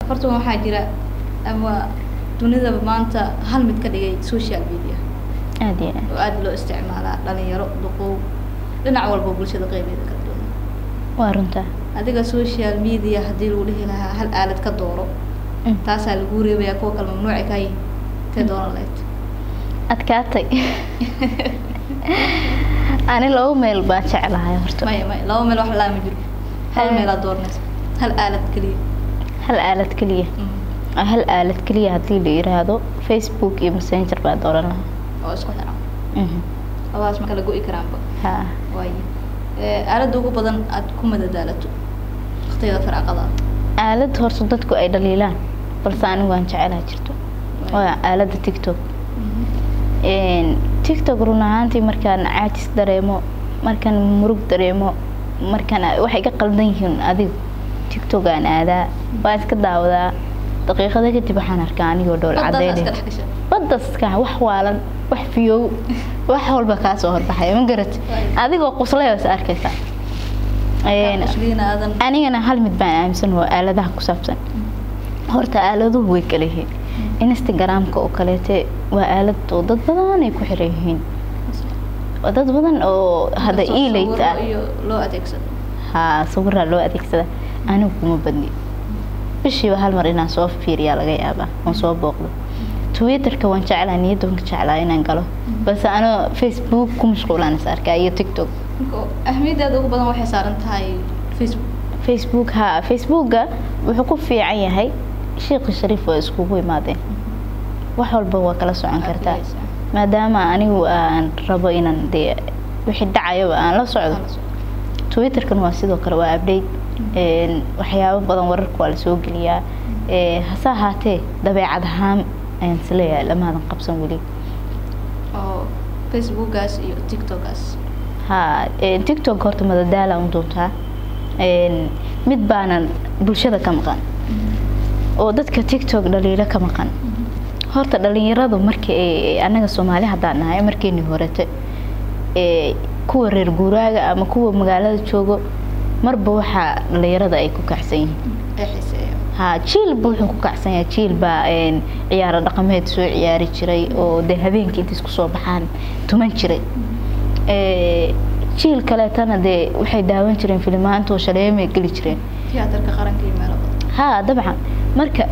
horta waxaa jira ama dunida maanta hal mid ka dhigay social media aad loo isticmaalaa dhalinyaro duqow dhinac walba bulshada qaybeeda kala duwan waa runta adiga social media hadii lagu dhihi lahaa hal aalad ka dooro taasaa lagu reebayaa kuwa kale mamnuuc ka yihiin te dooran lahayd adkaatay ani laba meel baa jeclahay horta maya laba meel wax la ma jiro hal meel aad dooranayso hal aalad kaliya hal aalad kaliya hadii la yiraahdo Facebook iyo Messenger baa dooran lahaa oo isku xiran awaas ma kala go'i karaanba way aalad ugu badan aad ku madadaalato waqtiga faraaqada aalad horta dadku ay dhaliilaan balse anigu waan jecelahay jirto waa aalada TikTok TikTok run ahaantii markaan caajis dareemo markaan murug dareemo markaan waxay ka qaldan yihiin adigu TikTok aan aadaa waa iska daawadaa daqiiqada kadib waxaan arkaa anigoo dhowl cadeynay badaska wax waalan wax fiyow wax walba ka soo horbaxay ma garat adigoo qoslayso arkaysa anigana hal mid baan aaminsan oo aaladaha ku saabsan horta aaladuhu way kala yihiin Instagram-ka oo kaleete waa aalad oo dad badan ay ku xiran yihiin dad badan oo hada iilayta loo adeegsado sawirra loo adeegsada anigu kuma badni bishii hal mar inaan soo fiiriyaa laga yaabaa oo soo booqdo Twitter-ka waan jeclahay niyadda waan jeclahay inaan galo balse ana Facebook ku mashquulaan is arkaa iyo TikTok ahmiyadda ugu badan waxay saaran tahay Facebook-ga wuxuu ku fiican yahay Sheekh Shariif oo isku yimaadeen wax walba waa kala socon kartaa maadaama anigu aan rabo inaan wixii dhacayo aan la socdo Twitter-kan waa sidoo kale waa update waxyaabo badan wararka waa la soo geliyaa hasa haatee dabeecad ahaan ayaan isleeyahay lamadan qabsan wali oo Facebook-gaas iyo TikTok-gaas TikTok horta madadaala u doontaa mid baanan bulshada ka maqan oo dadka TikTok dhaliilo ka maqan horta dhalinyaradu markii anaga Soomaali hadaan nahay markii horete kuwa reer guuraaga ama kuwa magaalada joogo marba waxa dhalinyarada ay ku kacsan yihiin jiil wuxuu ku kacsan yahay jiil baa ciyaar dhaqameed soo ciyaari jiray oo habeenkii inta isku soo baxaan tuman jiray jiil kale tan waxay daawan jireen filmaanta oo shaleemay gali jireen tiyaatarka qaranka iyo meelo dabcan marka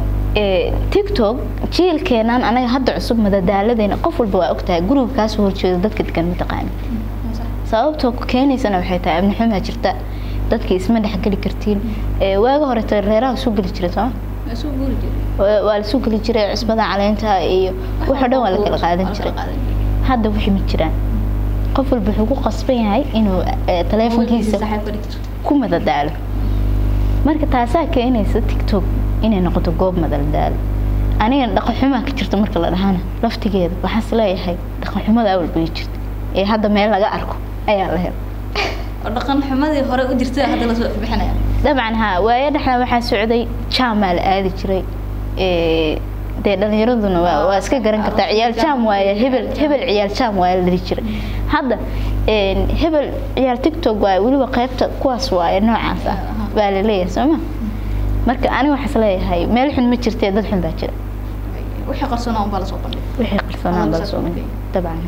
TikTok jiilkeenan anaga hadda cusub madadaaladayna qof walba waa ogtahay guriga kaas horjeedo dadka degan ma taqaan sababtoo ku keenaysana waxay tahay amni xumo jirta dadka isma dhaxgali kartiin waaga hore reeraha soo gali jiray waa la soo gali jiray cusbada caleenta iyo waxa dhan waa la kala qaadan jiray hadda wixii ma jiraan qof walba wuxuu ku qasban yahay inuu telefonkiisa ku madadaalo marka taasaa keenaysa TikTok inay noqoto goob madadaalo aniga dhaqan xumo ka jirto marka la dhahana laftigeeda waxaan isleeyahay dhaqan xumada awal bay jirto hadda meel laga arko ayaa la helay dhaqan xumadii hore u jirtay hadda la soo bixinaya dabcan waaya dhaxla waxa socday jaamaal aadi jiray dhalinyaraduna waa iska garan kartaa ciyaal jaam waaya hebel ciyaal jaam waaya la jiray hadda hebel ciyaal TikTok waaya waliba qaybta kuwaas waaya noocaas ah baa la leeyahay Soomaa marka aniga waxa isleeyahay meel xun ma jirtay dad xun baa jira wixii qarsoon baa la soo bandhigay dabcan